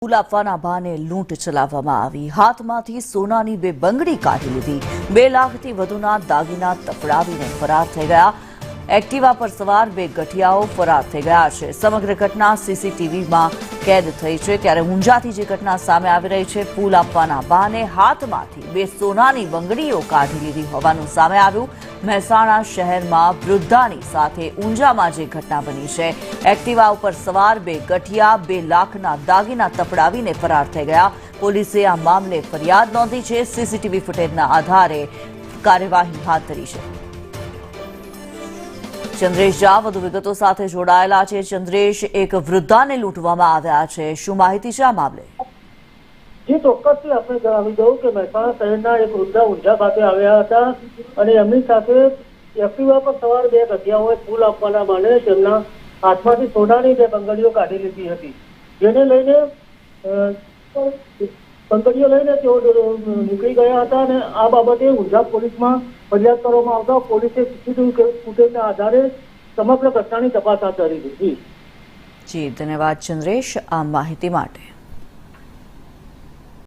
ફૂલ આપવાના બહાને લૂંટ ચલાવવામાં આવી। હાથમાંથી સોનાની 2 બંગડી કાઢી લીધી। 2 લાખથી વધુના દાગીના તફડાવીને ફરાર થઈ ગયા। એક્ટિવા પર સવાર 2 ગઠિયાઓ ફરાર થઈ ગયા છે। સમગ્ર ઘટના સીસીટીવીમાં કેદ થઈ છે। ત્યારે ઊંઝાથી જે ઘટના સામે આવી રહી છે, ફૂલ આપવાના બહાને હાથમાંથી 2 સોનાની બંગડીઓ કાઢી લીધી હોવાનું સામે આવ્યું। મહેસાણા શહેરમાં વૃદ્ધાની સાથે ઊંઝામાં જે ઘટના બની છે, એક્ટિવા ઉપર સવાર 2 ગઠિયા 2 લાખના દાગીના તફડાવીને ફરાર થઈ ગયા। પોલીસે આ મામલે ફરિયાદ નોંધી છે। સીસીટીવી ફૂટેજના આધારે કાર્યવાહી હાથ ધરી છે। ચંદ્રેશ ઝા વધુ વિગતો સાથે જોડાયેલા છે। ચંદ્રેશ, એક વૃદ્ધાને લૂંટવામાં આવ્યા છે, શું માહિતી છે આ મામલે? જી ચોક્કસથી આપણે જણાવી દઉં કે મહેસાણા શહેરના એક વૃદ્ધા ઊંઝા ખાતે આવ્યા હતા અને એમની સાથે એક્ટિવા પર સવાર 2 ગઠિયાઓએ ફૂલ આપવાના બહાને તેમના હાથમાંથી સોનાની 2 બંગડીઓ કાઢી લીધી હતી, જેને લઈને બંગડીઓ લઈને તેઓ નીકળી ગયા હતા અને આ બાબતે ઊંઝા પોલીસમાં ફરિયાદ કરવામાં આવતા પોલીસે સીસીટીવી ફૂટેજના આધારે સમગ્ર ઘટનાની તપાસ હાથ ધરી હતી। જી ધન્યવાદ ચંદ્રેશ આ માહિતી માટે।